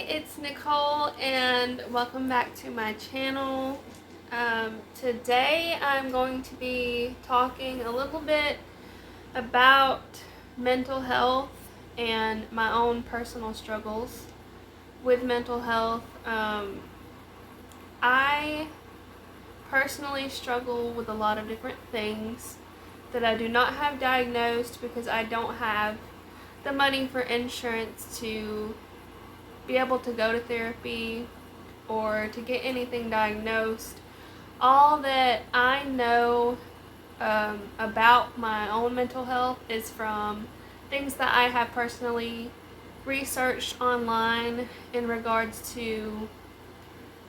it's Nicole and welcome back to my channel. Today I'm going to be talking a little bit about mental health and my own personal struggles with mental health. I personally struggle with a lot of different things that I do not have diagnosed because I don't have the money for insurance to be able to go to therapy or to get anything diagnosed. All that I know about my own mental health is from things that I have personally researched online in regards to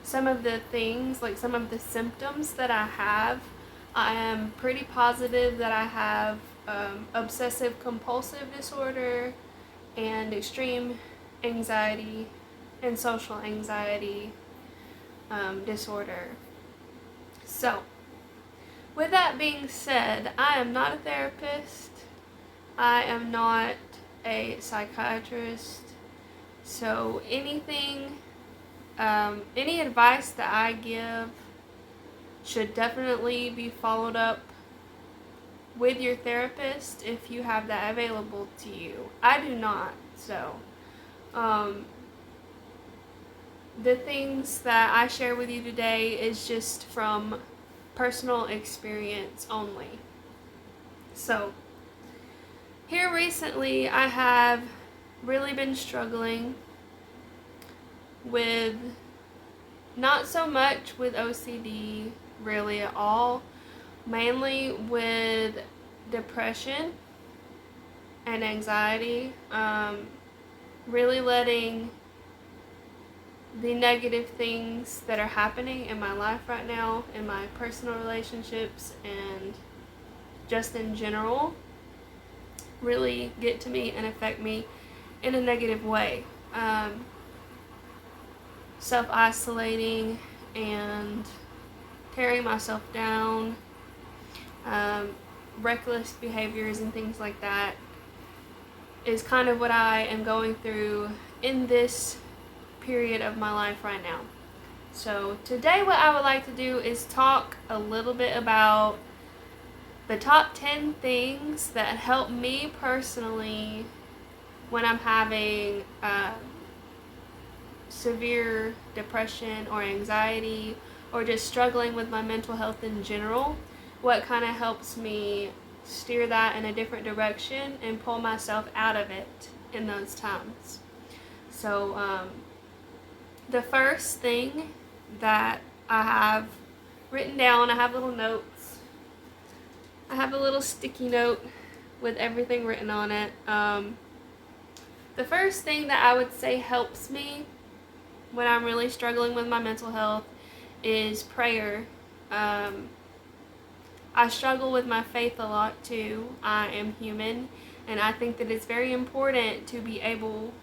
some of the things, like some of the symptoms that I have. I am pretty positive that I have obsessive compulsive disorder and extreme anxiety and social anxiety disorder. So, with that being said, I am not a therapist. I am not a psychiatrist. So any advice that I give should definitely be followed up with your therapist if you have that available to you. I do not, so the things that I share with you today is just from personal experience only. So, here recently I have really been struggling with not so much with OCD really at all, mainly with depression and anxiety, really letting the negative things that are happening in my life right now, in my personal relationships and just in general, really get to me and affect me in a negative way. Self-isolating and tearing myself down, reckless behaviors and things like that is kind of what I am going through in this period of my life right now. So today what I would like to do is talk a little bit about the top 10 things that help me personally when I'm having severe depression or anxiety or just struggling with my mental health in general. What kind of helps me steer that in a different direction and pull myself out of it in those times. So the first thing that I have written down, I have little notes. I have a little sticky note with everything written on it. The first thing that I would say helps me when I'm really struggling with my mental health is prayer. I struggle with my faith a lot too. I am human, and I think that it's very important to be able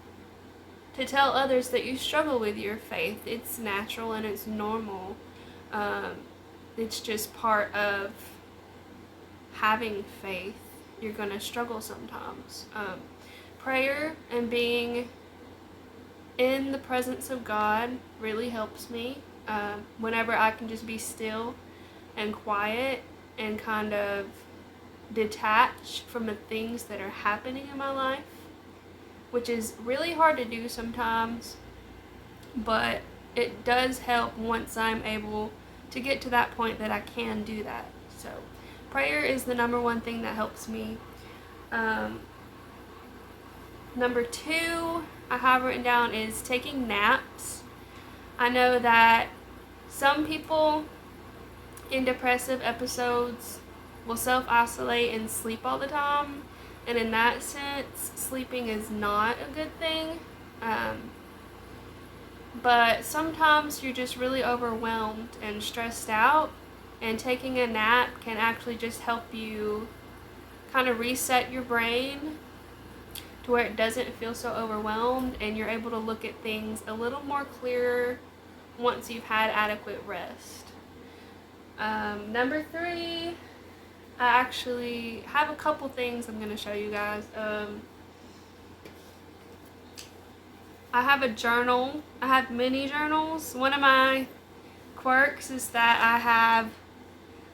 to tell others that you struggle with your faith. It's natural and it's normal. It's just part of having faith. You're going to struggle sometimes. Prayer and being in the presence of God really helps me. Whenever I can just be still and quiet and kind of detach from the things that are happening in my life, which is really hard to do sometimes, but it does help once I'm able to get to that point that I can do that. So prayer is the number one thing that helps me. Number two I have written down is taking naps. I know that some people in depressive episodes will self-isolate and sleep all the time, and in that sense sleeping is not a good thing, but sometimes you're just really overwhelmed and stressed out, and taking a nap can actually just help you kind of reset your brain to where it doesn't feel so overwhelmed and you're able to look at things a little more clearer once you've had adequate rest. Number three, I actually have a couple things I'm going to show you guys. I have a journal. I have many journals. One of my quirks is that I have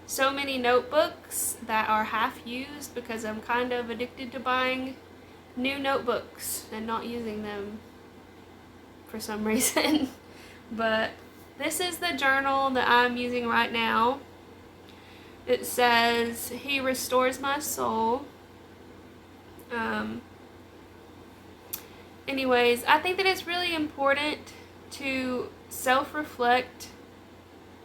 so many notebooks that are half used because I'm kind of addicted to buying new notebooks and not using them for some reason. But this is the journal that I'm using right now. It says, "He restores my soul." Anyways, I think that it's really important to self-reflect,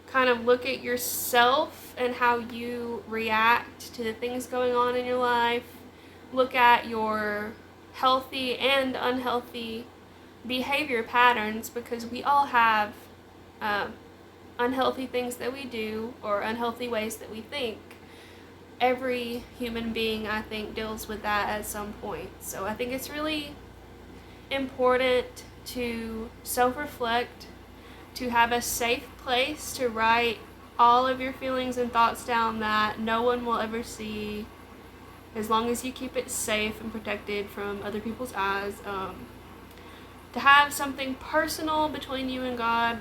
kind of look at yourself and how you react to the things going on in your life. Look at your healthy and unhealthy behavior patterns, because we all have unhealthy things that we do or unhealthy ways that we think. Every human being, I think, deals with that at some point. So I think it's really important to self-reflect, to have a safe place to write all of your feelings and thoughts down that no one will ever see, as long as you keep it safe and protected from other people's eyes. To have something personal between you and God,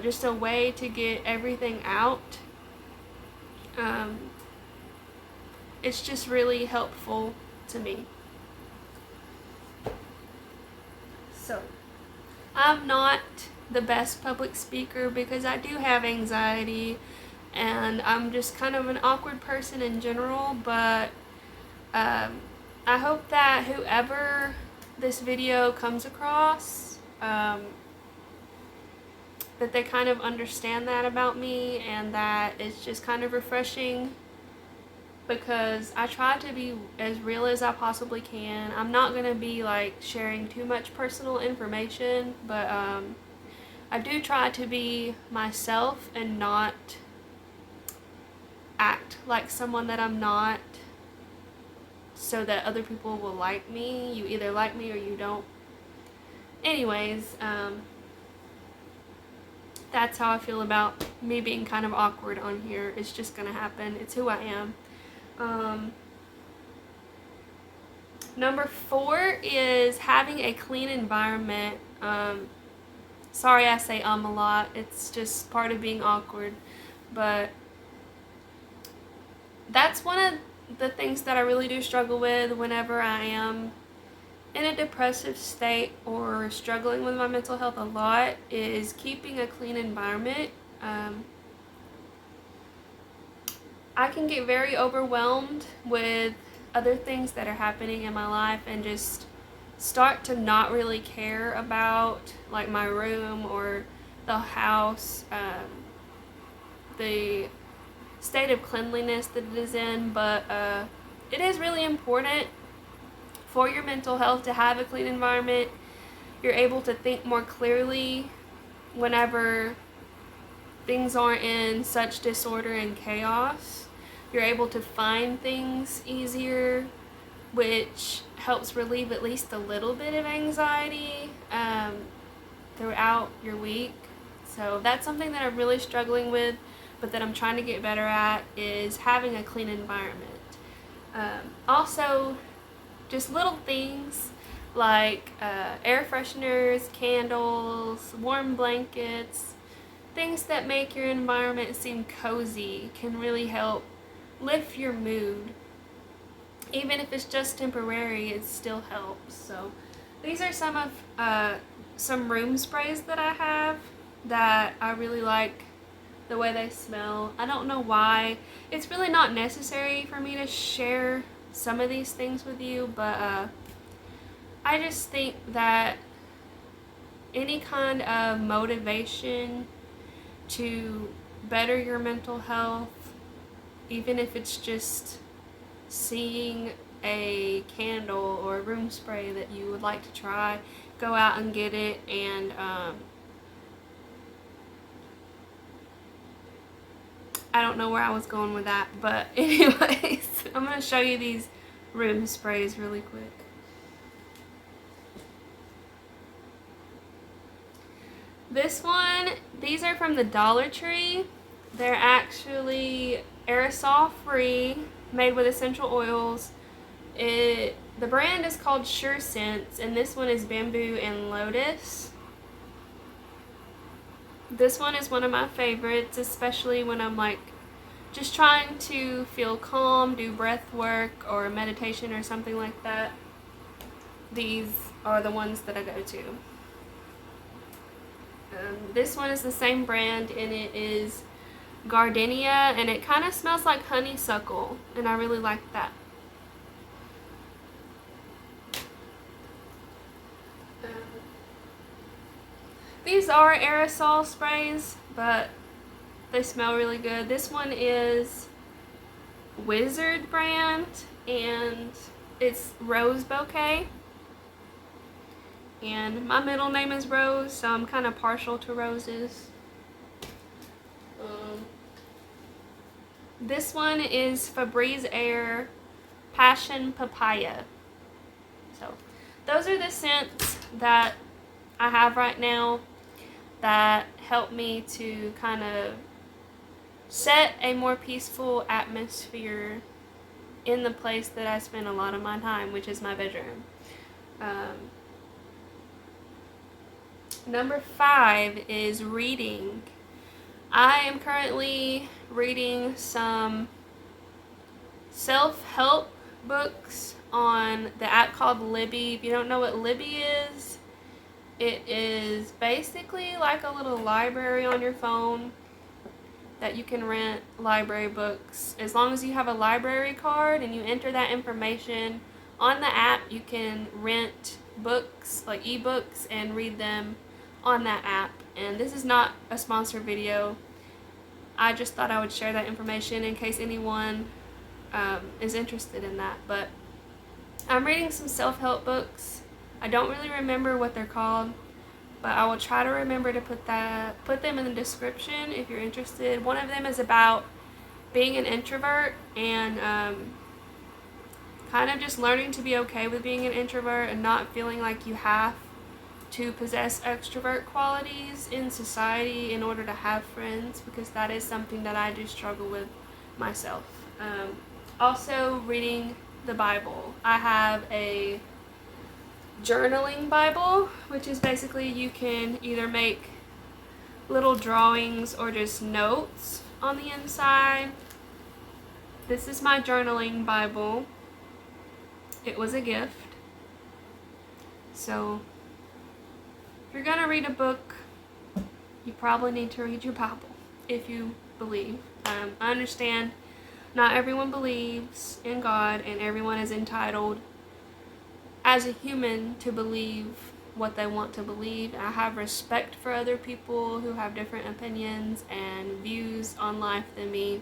just a way to get everything out. It's just really helpful to me. So, I'm not the best public speaker because I do have anxiety and I'm just kind of an awkward person in general, but I hope that whoever this video comes across, that they kind of understand that about me, and that it's just kind of refreshing, because I try to be as real as I possibly can. I'm not going to be like sharing too much personal information, but I do try to be myself and not act like someone that I'm not, so that other people will like me. You either like me or you don't. Anyways, that's how I feel about me being kind of awkward on here. It's just gonna happen. It's who I am. Number 4 is having a clean environment. Sorry I say a lot. It's just part of being awkward. But that's one of the things that I really do struggle with whenever I am in a depressive state or struggling with my mental health a lot, is keeping a clean environment. I can get very overwhelmed with other things that are happening in my life and just start to not really care about like my room or the house, the state of cleanliness that it is in. But it is really important for your mental health to have a clean environment. You're able to think more clearly whenever things aren't in such disorder and chaos. You're able to find things easier, which helps relieve at least a little bit of anxiety throughout your week. So that's something that I'm really struggling with, but that I'm trying to get better at, is having a clean environment. Also, just little things like air fresheners, candles, warm blankets, things that make your environment seem cozy can really help lift your mood. Even if it's just temporary, it still helps. So these are some of some room sprays that I have that I really like the way they smell. I don't know why. It's really not necessary for me to share some of these things with you, but I just think that any kind of motivation to better your mental health, even if it's just seeing a candle or a room spray that you would like to try, go out and get it. And I don't know where I was going with that, but anyways, I'm going to show you these room sprays really quick. This one, these are from the Dollar Tree. They're actually aerosol free, made with essential oils. It The brand is called Sure Sense, and this one is Bamboo and Lotus. This one is one of my favorites, especially when I'm like just trying to feel calm, do breath work or meditation or something like that. These are the ones that I go to. This one is the same brand, and it is Gardenia, and it kind of smells like honeysuckle, and I really like that. These are aerosol sprays, but they smell really good. This one is Wizard brand, and it's Rose Bouquet. And my middle name is Rose, so I'm kind of partial to roses. This one is Febreze Air Passion Papaya. So those are the scents that I have right now that help me to kind of set a more peaceful atmosphere in the place that I spend a lot of my time, which is my bedroom. Number 5 is reading. I am currently reading some self-help books on the app called Libby. If you don't know what Libby is, it is basically like a little library on your phone that you can rent library books. As long as you have a library card and you enter that information on the app, you can rent books, like ebooks, and read them on that app. And this is not a sponsored video. I just thought I would share that information in case anyone is interested in that. But I'm reading some self-help books. I don't really remember what they're called, but I will try to remember to put them in the description if you're interested. One of them is about being an introvert and kind of just learning to be okay with being an introvert and not feeling like you have to possess extrovert qualities in society in order to have friends, because that is something that I do struggle with myself. Also reading the Bible. I have a journaling Bible, which is basically you can either make little drawings or just notes on the inside. This is my journaling Bible. It was a gift. So if you're gonna read a book, you probably need to read your Bible if you believe. I understand not everyone believes in God, and everyone is entitled as a human to believe what they want to believe. I have respect for other people who have different opinions and views on life than me.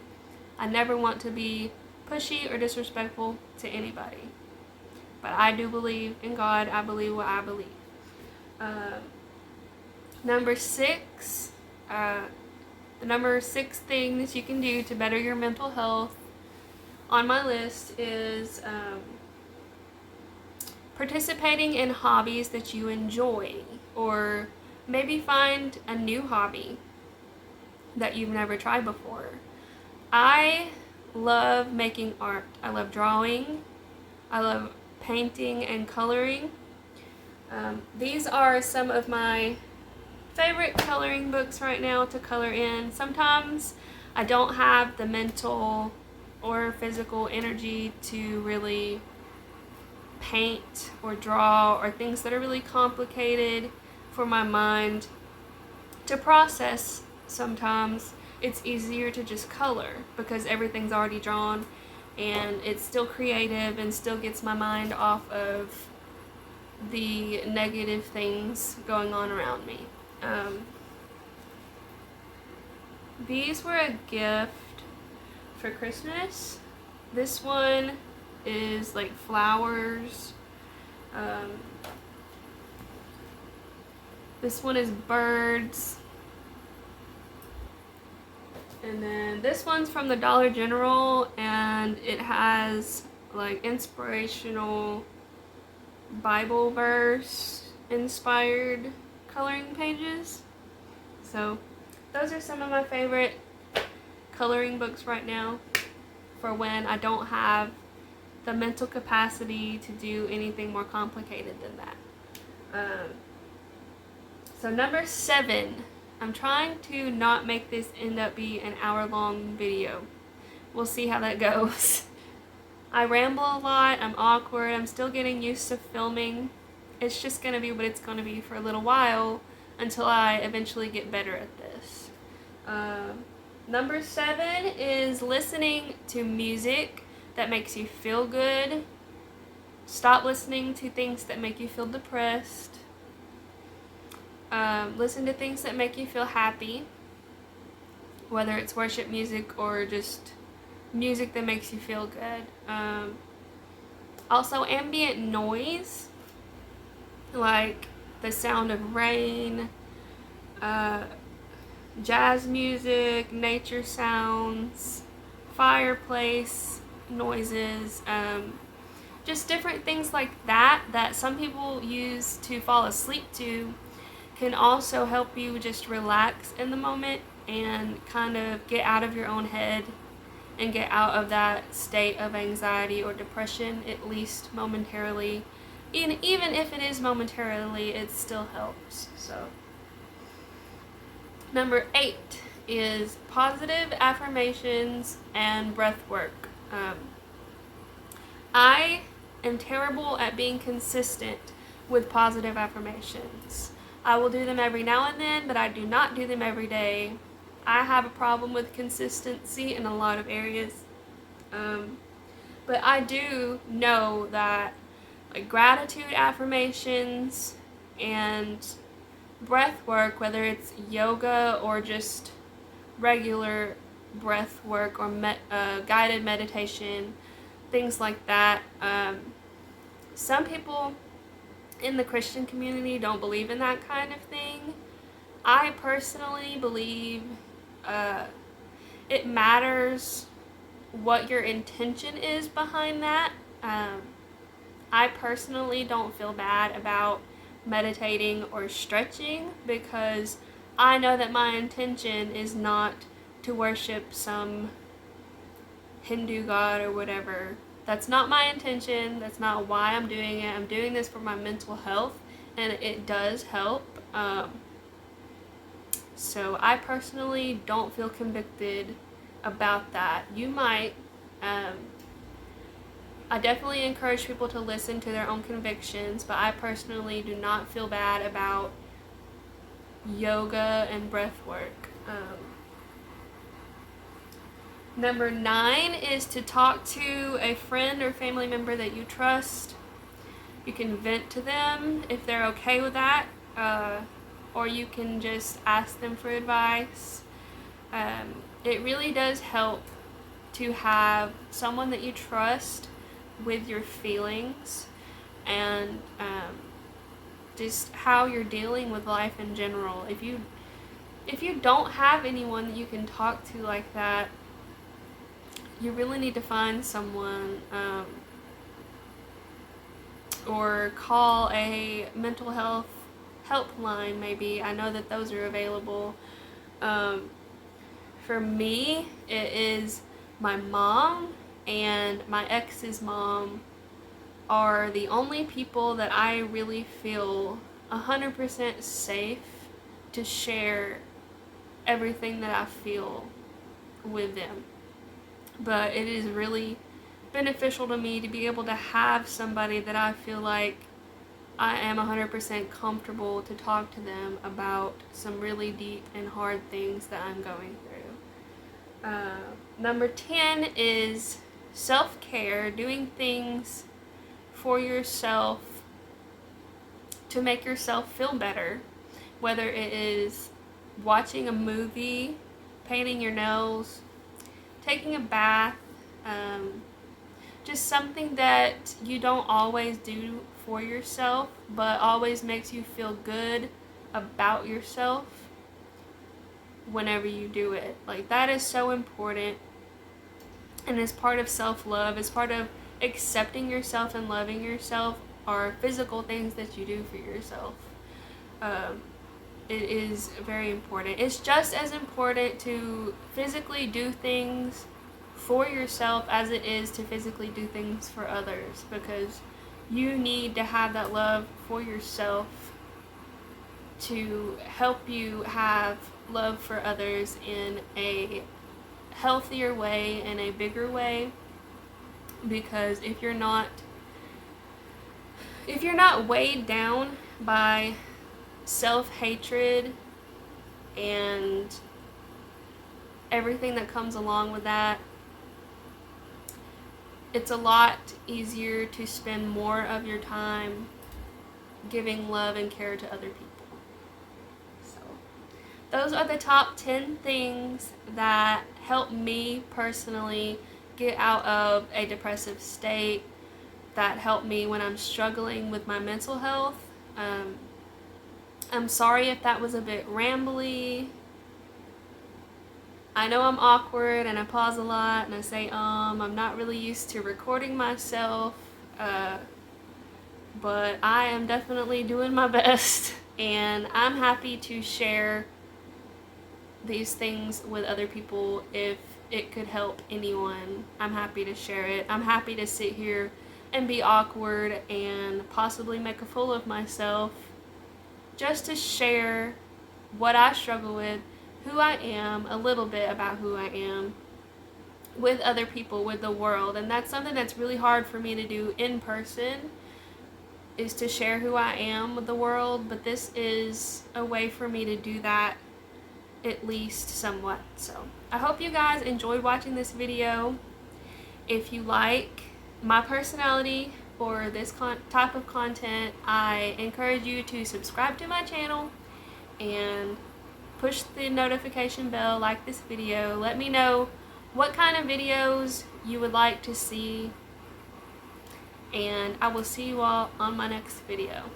I never want to be pushy or disrespectful to anybody. But I do believe in God. I believe what I believe. Number 6, the number 6 thing that you can do to better your mental health on my list is participating in hobbies that you enjoy, or maybe find a new hobby that you've never tried before. I love making art. I love drawing. I love painting and coloring. These are some of my favorite coloring books right now to color in. Sometimes I don't have the mental or physical energy to really paint or draw, or things that are really complicated for my mind to process. Sometimes it's easier to just color because everything's already drawn, and it's still creative and still gets my mind off of the negative things going on around me. These were a gift for Christmas. This one is like flowers. This one is birds. And then this one's from the Dollar General, and it has like inspirational Bible verse inspired coloring pages. So those are some of my favorite coloring books right now for when I don't have the mental capacity to do anything more complicated than that. So number 7, I'm trying to not make this end up be an hour-long video. We'll see how that goes. I ramble a lot, I'm awkward, I'm still getting used to filming. It's just going to be what it's going to be for a little while until I eventually get better at this. Number 7 is listening to music that makes you feel good. Stop listening to things that make you feel depressed. Listen to things that make you feel happy, whether it's worship music or just music that makes you feel good. Also, ambient noise, like the sound of rain, jazz music, nature sounds, fireplace noises, just different things like that that some people use to fall asleep to can also help you just relax in the moment and kind of get out of your own head and get out of that state of anxiety or depression, at least momentarily. Even if it is momentarily, it still helps. So, number 8 is positive affirmations and breath work. I am terrible at being consistent with positive affirmations. I will do them every now and then, but I do not do them every day. I have a problem with consistency in a lot of areas. But I do know that like gratitude affirmations and breath work, whether it's yoga or just regular breath work or guided meditation, things like that. Some people in the Christian community don't believe in that kind of thing. I personally believe it matters what your intention is behind that. I personally don't feel bad about meditating or stretching because I know that my intention is not to worship some Hindu god or whatever. That's not my intention. That's not why I'm doing it. I'm doing this for my mental health, and it does help. So I personally don't feel convicted about that. You might. I definitely encourage people to listen to their own convictions, but I personally do not feel bad about yoga and breath work. Number 9 is to talk to a friend or family member that you trust. You can vent to them if they're okay with that, or you can just ask them for advice. It really does help to have someone that you trust with your feelings and just how you're dealing with life in general. If you don't have anyone that you can talk to like that, you really need to find someone or call a mental health helpline maybe. I know that those are available. For me, it is my mom and my ex's mom are the only people that I really feel 100% safe to share everything that I feel with them. But it is really beneficial to me to be able to have somebody that I feel like I am 100% comfortable to talk to them about some really deep and hard things that I'm going through. Number 10 is self-care, doing things for yourself to make yourself feel better, whether it is watching a movie, painting your nails, taking a bath, just something that you don't always do for yourself, but always makes you feel good about yourself whenever you do it. Like, that is so important, and it's part of self-love. It's part of accepting yourself and loving yourself are physical things that you do for yourself. It is very important. It's just as important to physically do things for yourself as it is to physically do things for others, because you need to have that love for yourself to help you have love for others in a healthier way, in a bigger way. Because if you're not weighed down by self-hatred and everything that comes along with that, it's a lot easier to spend more of your time giving love and care to other people. So those are the top 10 things that help me personally get out of a depressive state, that help me when I'm struggling with my mental health. I'm sorry if that was a bit rambly. I know I'm awkward and I pause a lot and I say I'm not really used to recording myself, but I am definitely doing my best, and I'm happy to share these things with other people. If it could help anyone, I'm happy to share it. I'm happy to sit here and be awkward and possibly make a fool of myself just to share what I struggle with, who I am, a little bit about who I am, with other people, with the world. And that's something that's really hard for me to do in person, is to share who I am with the world. But this is a way for me to do that, at least somewhat. So I hope you guys enjoyed watching this video. If you like my personality or this type of content, I encourage you to subscribe to my channel and push the notification bell, like this video. Let me know what kind of videos you would like to see, and I will see you all on my next video.